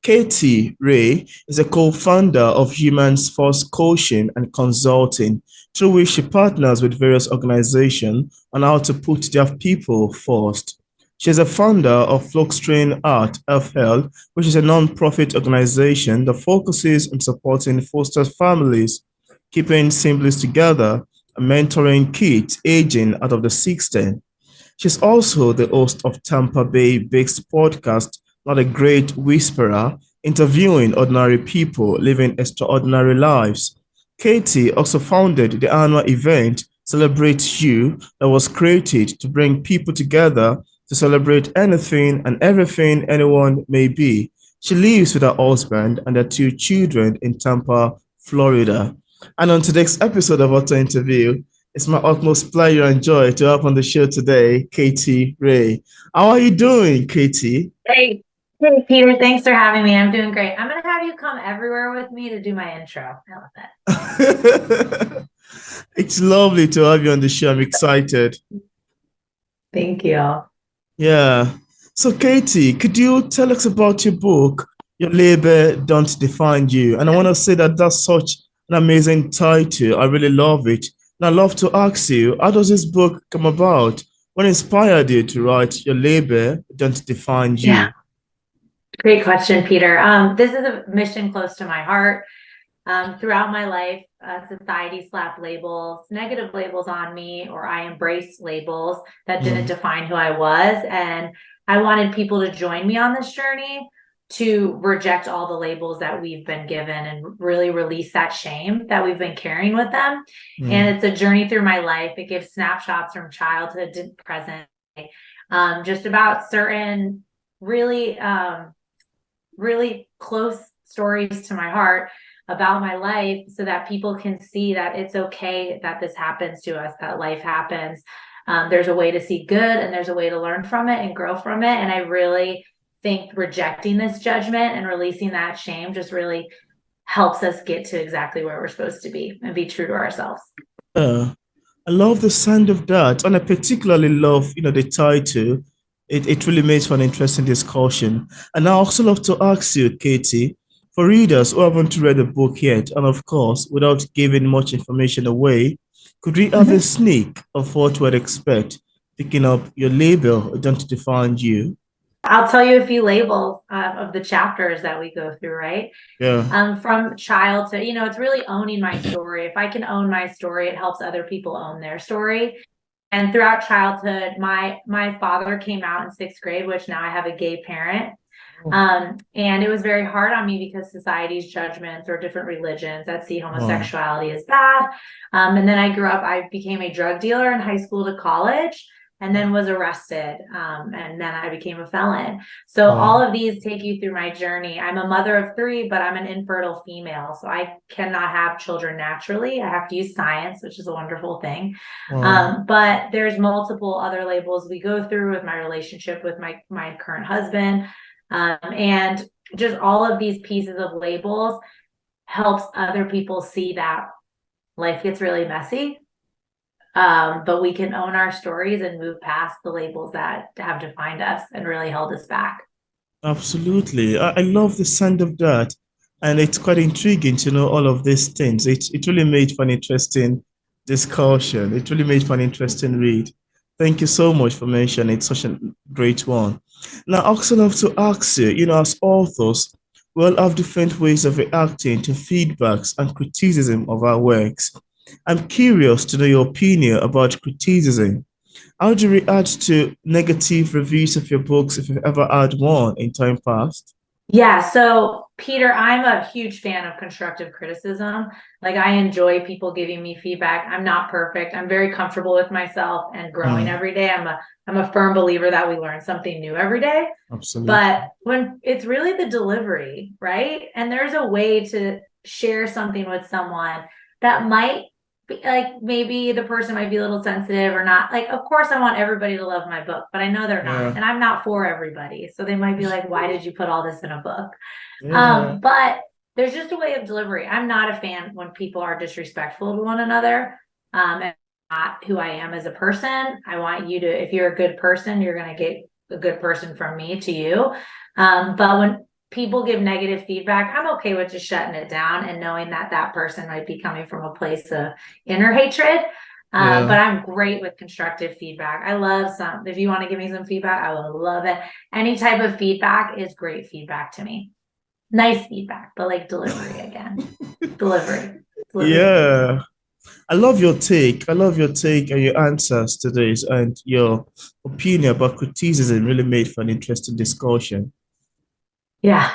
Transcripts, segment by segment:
Katy Rey is a co-founder of Humans First Coaching and Consulting, through which she partners with various organizations on how to put their people first. She is a founder of Fluxtrain Art FL, which is a non-profit organization that focuses on supporting foster families, keeping siblings together, and mentoring kids aging out of the 60s. She's also the host of Tampa Bay based podcast, Not a Great Whisperer, interviewing ordinary people living extraordinary lives. Katie also founded the annual event Celebrate You that was created to bring people together to celebrate anything and everything anyone may be. She lives with her husband and their two children in Tampa, Florida. And on today's episode of our interview, it's my utmost pleasure and joy to have on the show today, Katy Rey. How are you doing, Katy? Hey, hey, Peter, thanks for having me. I'm doing great. I'm going to have you come everywhere with me to do my intro. How about that? It's lovely to have you on the show. I'm excited. Thank you. Yeah. So, Katy, could you tell us about your book, Your Labor Don't Define You? And I want to say that that's such an amazing title. I really love it. And I'd love to ask you, how does this book come about? What inspired you to write Your Labor Don't Define Yeah, You? great question, Peter. This is a mission close to my heart. Throughout my life, society slapped labels, negative labels on me, or I embraced labels that didn't Mm, define who I was. And I wanted people to join me on this journey to reject all the labels that we've been given and really release that shame that we've been carrying with them. And mm, it's a journey through my life. It gives snapshots from childhood to present, just about certain really, really close stories to my heart about my life so that people can see that it's okay that this happens to us, that life happens. There's a way to see good and there's a way to learn from it and grow from it. And I really think rejecting this judgment and releasing that shame just really helps us get to exactly where we're supposed to be and be true to ourselves. yeah. I love the sound of that, and I particularly love, the title. It really makes for an interesting discussion. And I also love to ask you, Katie, for readers who haven't read the book yet, and of course, without giving much information away, could we have a Mhm. sneak of what to expect? Picking up your label, don't define you. I'll tell you a few labels of the chapters that we go through, right? Yeah. From child to, it's really owning my story. If I can own my story, it helps other people own their story. And throughout childhood, my father came out in sixth grade, which now I have a gay parent. And it was very hard on me because society's judgments or different religions that see Wow. homosexuality as bad. And then I became a drug dealer in high school to college and then was arrested. And then I became a felon. So all Wow. of these take you through my journey. I'm a mother of three, but I'm an infertile female. So I cannot have children naturally. I have to use science, which is a wonderful thing. Wow. But there's multiple other labels we go through with my relationship with my current husband. And just all of these pieces of labels helps other people see that life gets really messy. But we can own our stories and move past the labels that have defined us and really held us back. Absolutely. I love the sound of that. And it's quite intriguing to know all of these things. It really made for an interesting discussion. It really made for an interesting read. Thank you so much for mentioning it. It's such a great one. Now, I also love to ask you, as authors, we all have different ways of reacting to feedbacks and criticism of our works. I'm curious to know your opinion about criticism. How do you react to negative reviews of your books if you've ever had one in time past? Yeah, so Peter, I'm a huge fan of constructive criticism. Like I enjoy people giving me feedback. I'm not perfect. I'm very comfortable with myself and growing Mm, every day. I'm a firm believer that we learn something new every day. absolutely. But when it's really the delivery, right? And there's a way to share something with someone that might be like maybe the person might be a little sensitive or not. Like, of course, I want everybody to love my book, but I know they're not. Yeah. And I'm not for everybody. So they might be like, why did you put all this in a book? Yeah. But there's just a way of delivery. I'm not a fan when people are disrespectful to one another. And not who I am as a person. I want you to, if you're a good person, you're going to get a good person from me to you. But people give negative feedback, I'm okay with just shutting it down and knowing that that person might be coming from a place of inner hatred. But Yeah. I'm great with constructive feedback. I love if you want to give me some feedback, I would love it. Any type of feedback is great feedback to me. Nice feedback, but like delivery again. Delivery. Delivery's big to me. Yeah. I love your take. I love your take and your answers to this, and your opinion about criticism really made for an interesting discussion. Yeah.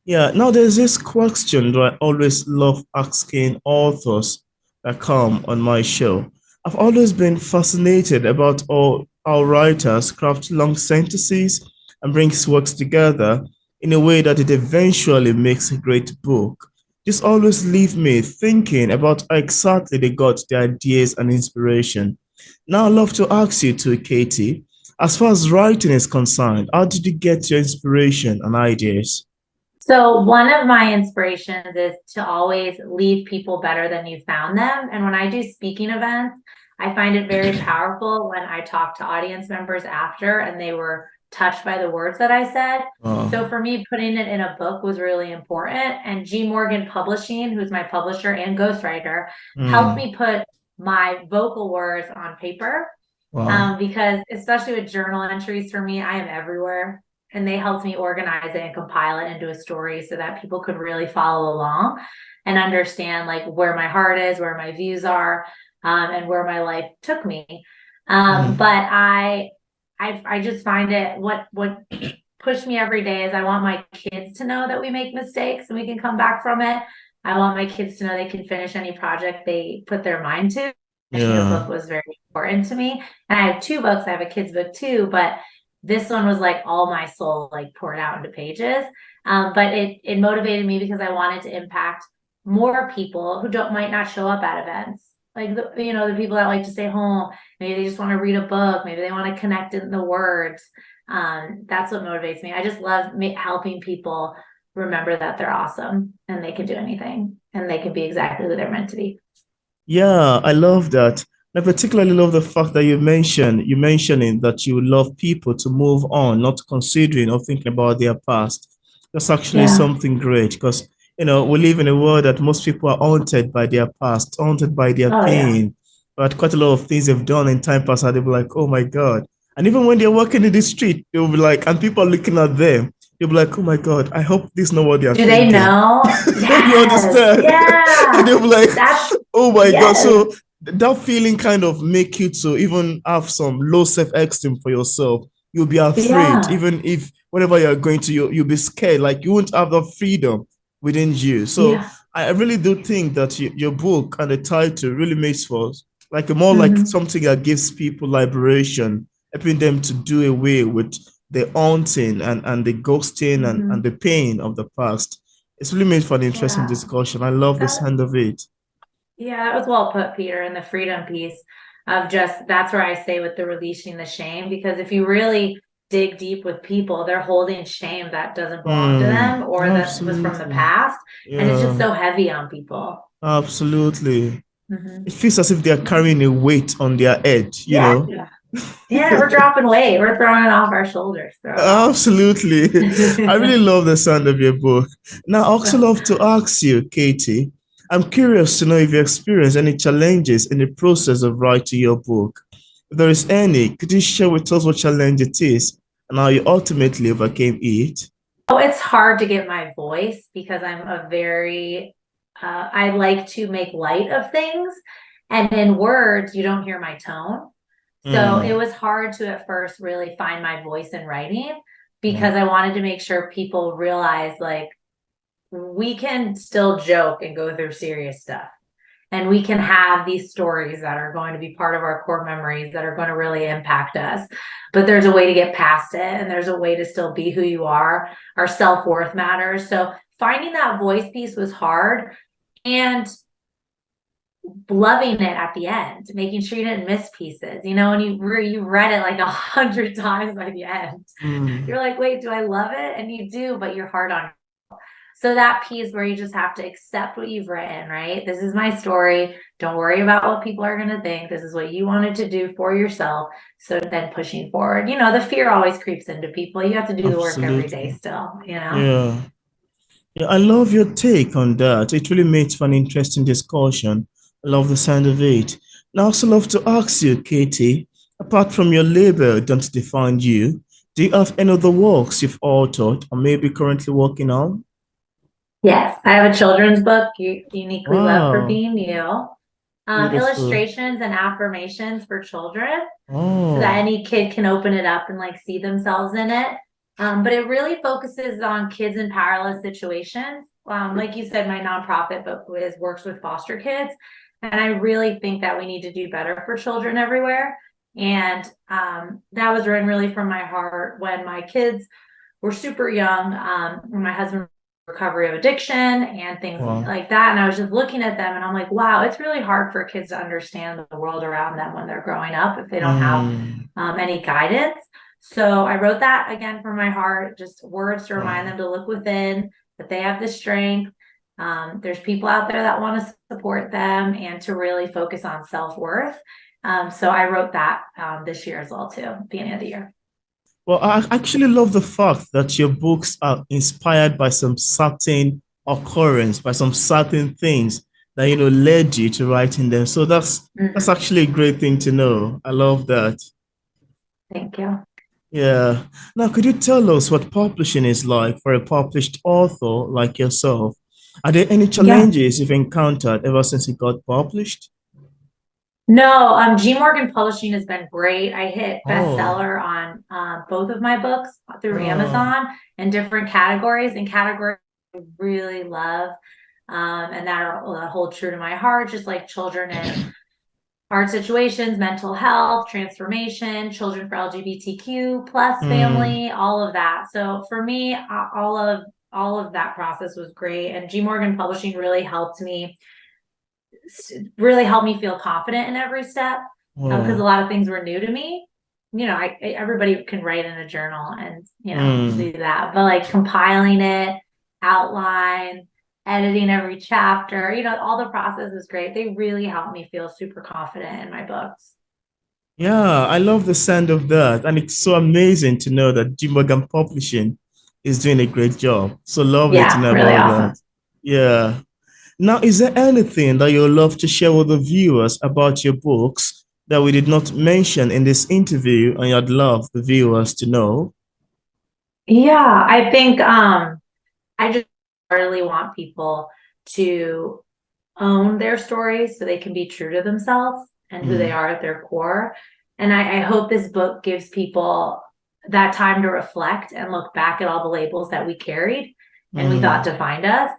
Yeah, now there's this question that I always love asking authors that come on my show. I've always been fascinated about how writers craft long sentences and brings works together in a way that it eventually makes a great book. This always leaves me thinking about how exactly they got their ideas and inspiration. Now I'd love to ask you too, Katie, as far as writing is concerned, how did you get your inspiration and ideas? So one of my inspirations is to always leave people better than you found them. And when I do speaking events, I find it very powerful when I talk to audience members after and they were touched by the words that I said. So Oh, for me, putting it in a book was really important. And G. Morgan Publishing, who's my publisher and ghostwriter, helped mm, me put my vocal words on paper. wow. Because especially with journal entries for me, I am everywhere. And they helped me organize it and compile it into a story so that people could really follow along and understand like where my heart is, where my views are, and where my life took me. But Mm, I just find it what pushed me every day is I want my kids to know that we make mistakes and we can come back from it. I want my kids to know they can finish any project they put their mind to. Finishing a book yeah. was very important to me. And I have two books. I have a kid's book too, but this one was like all my soul like poured out into pages. But it motivated me because I wanted to impact more people who don't might not show up at events. Like the people that like to stay home, maybe they just want to read a book, maybe they want to connect in the words. That's what motivates me. I just love helping people remember that they're awesome and they can do anything and they can be exactly who they're meant to be. Yeah, I love that. I particularly love the fact that you mentioning that you love people to move on, not considering or thinking about their past. That's actually Yeah. something great because we live in a world that most people are haunted by their past, haunted by their Oh yeah. pain. But quite a lot of things they've done in time past, and they'll be like, oh my God. And even when they're walking in the street, they'll be like, and people are looking at them, they'll be like, oh my God, I hope this is not what they're Do they thinking. know? You Yes. understand? Yeah. They'll be like, That's oh my God. yes. So that feeling kind of make you to even have some low self-esteem for yourself. You'll be afraid, Yeah. even if whenever you're going to, you'll be scared. Like you won't have the freedom within you. So Yeah. I really do think that your book and the title really makes for like a more like Hmm. something that gives people liberation, helping them to do away with the haunting and the ghosting and Hmm. the pain of the past. It's really made for an interesting Yeah. discussion. I love this That, end of it. yeah, that was well put, Peter, and the freedom piece of just that's where I say with the releasing the shame, because if you really dig deep with people, they're holding shame that doesn't belong to them or that was from the Absolutely. past. And it's just Yeah, so heavy on people. absolutely. Hmm. It feels as if they're carrying a weight on their head, you Yeah. know? Yeah, we're dropping weight. We're throwing it off our shoulders. Throw it off. Absolutely. I really love the sound of your book. Now, I also love to ask you, Katie, I'm curious to know if you experienced any challenges in the process of writing your book. If there is any, could you share with us what challenge it is and how you ultimately overcame it? Oh, it's hard to get my voice because I like to make light of things. And in words, you don't hear my tone. So it Mm, was hard to at first really find my voice in writing mm, because I wanted to make sure people realize like we can still joke and go through serious stuff. And we can have these stories that are going to be part of our core memories that are going to really impact us. But there's a way to get past it, and there's a way to still be who you are. Our self worth matters. So finding that voice piece was hard and loving it at the end, making sure you didn't miss pieces, and you read it like 100 times by the end. mm. You're like, wait, do I love it? And you do, but you're hard on. So that piece where you just have to accept what you've written, right? This is my story. Don't worry about what people are going to think. This is what you wanted to do for yourself. So then pushing forward, the fear always creeps into people. You have to do the work every day Absolutely. still. Yeah. Yeah, I love your take on that. It really makes for an interesting discussion. I love the sound of it. And I also love to ask you, Katie, apart from your label, don't define you, do you have any other works you've authored or maybe currently working on? Yes, I have a children's book, Uniquely Loved for Wow, Being You. beautiful. Illustrations and affirmations for children so that Oh, any kid can open it up and like see themselves in it. But it really focuses on kids in powerless situations. Like you said, my nonprofit book works with foster kids. And I really think that we need to do better for children everywhere. And that was written really from my heart when my kids were super young. When my husband recovery of addiction and things wow. like that. And I was just looking at them and I'm like, wow, it's really hard for kids to understand the world around them when they're growing up if they don't have Mm, any guidance. So I wrote that again from my heart, just words to remind wow. them to look within, that they have the strength. There's people out there that want to support them and to really focus on self-worth. So I wrote that this year as well, too, beginning of the year. Well, I actually love the fact that your books are inspired by some certain occurrence, by some certain things that led you to writing them. So that's Mhm. actually a great thing to know. I love that. Thank you. Yeah. Now, could you tell us what publishing is like for a published author like yourself? Are there any Yeah. challenges you've encountered ever since it got published? No, G Morgan Publishing has been great. I hit Oh, bestseller on both of my books through oh, Amazon in different categories and categories I really love. And that hold true to my heart, just like children in hard situations, mental health, transformation, children for LGBTQ plus mm, family, all of that. So for me, all of that process was great. And G Morgan Publishing really helped me feel confident in every step because a oh, lot of things were new to me. Everybody can write in a journal and do mm. that, but like compiling it, outline, editing every chapter, all the process is great. They really helped me feel super confident in my books. Yeah, I love the sound of that. And it's so amazing to know that Jim Morgan Publishing is doing a great job. So lovely to Yeah, know really about awesome. that. Yeah. Now, is there anything that you'd love to share with the viewers about your books that we did not mention in this interview and you'd love the viewers to know? Yeah, I think I just really want people to own their stories so they can be true to themselves and who they Mm, are at their core. And I hope this book gives people that time to reflect and look back at all the labels that we carried and we thought mm, defined us,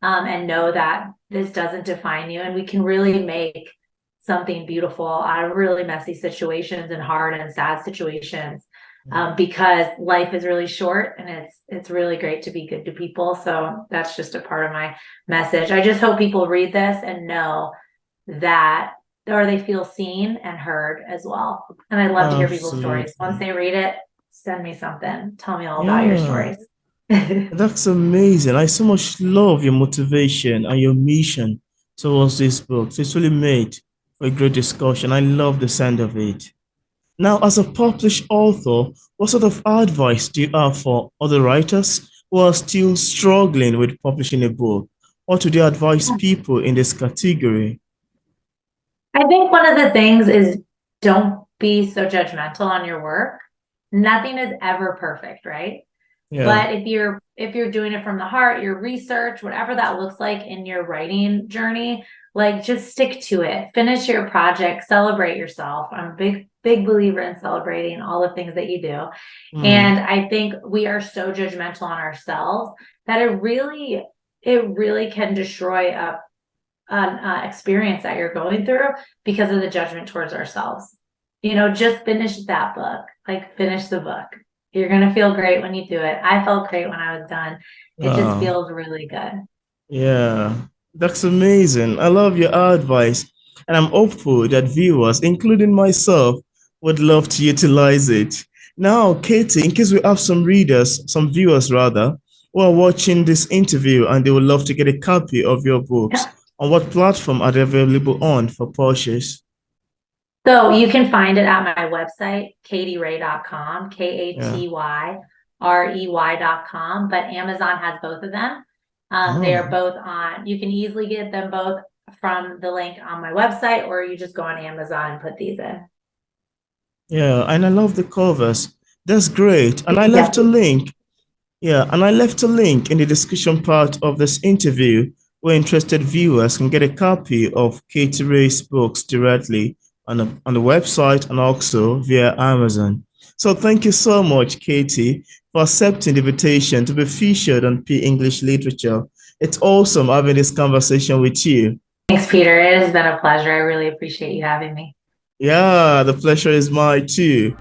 and know that this doesn't define you. And we can really make something beautiful out of really messy situations and hard and sad situations, mm. because life is really short and it's really great to be good to people. So that's just a part of my message. I just hope people read this and know that, or they feel seen and heard as well. And I love to hear people's stories. Once Absolutely. they read it, send me something. Tell me all about your Yeah. stories. That's amazing. I so much love your motivation and your mission towards this book. It's really made for a great discussion. I love the sound of it. Now, as a published author, what sort of advice do you have for other writers who are still struggling with publishing a book? Or do you advise people in this category? I think one of the things is don't be so judgmental on your work. Nothing is ever perfect, right? Yeah. But if you're doing it from the heart, your research, whatever that looks like in your writing journey, like just stick to it. Finish your project, celebrate yourself. I'm a big believer in celebrating all the things that you do. Mm, And I think we are so judgmental on ourselves that it really can destroy an experience that you're going through because of the judgment towards ourselves. Just finish that book, like finish the book. You're going to feel great when you do it. I felt great when I was done. It just uh, feels really good. yeah. That's amazing. I love your advice. And I'm hopeful that viewers, including myself, would love to utilize it. Now, Katie, in case we have some readers, some viewers rather, who are watching this interview and they would love to get a copy of your books, on what platform are they available on for purchase? So you can find it at my website, katyrey.com, Yeah. KATYREY.com, but Amazon has both of them. They are Oh, both on, you can easily get them both from the link on my website, or you just go on Amazon and put these in. yeah. And I love the covers. That's great. And I Yeah. left a link. Yeah, and I left a link in the description part of this interview where interested viewers can get a copy of Katy Ray's books directly on the website and also via Amazon. So thank you so much, Katy, for accepting the invitation to be featured on P English Literature. It's awesome having this conversation with you. Thanks, Peter. It has been a pleasure. I really appreciate you having me. Yeah, the pleasure is mine too.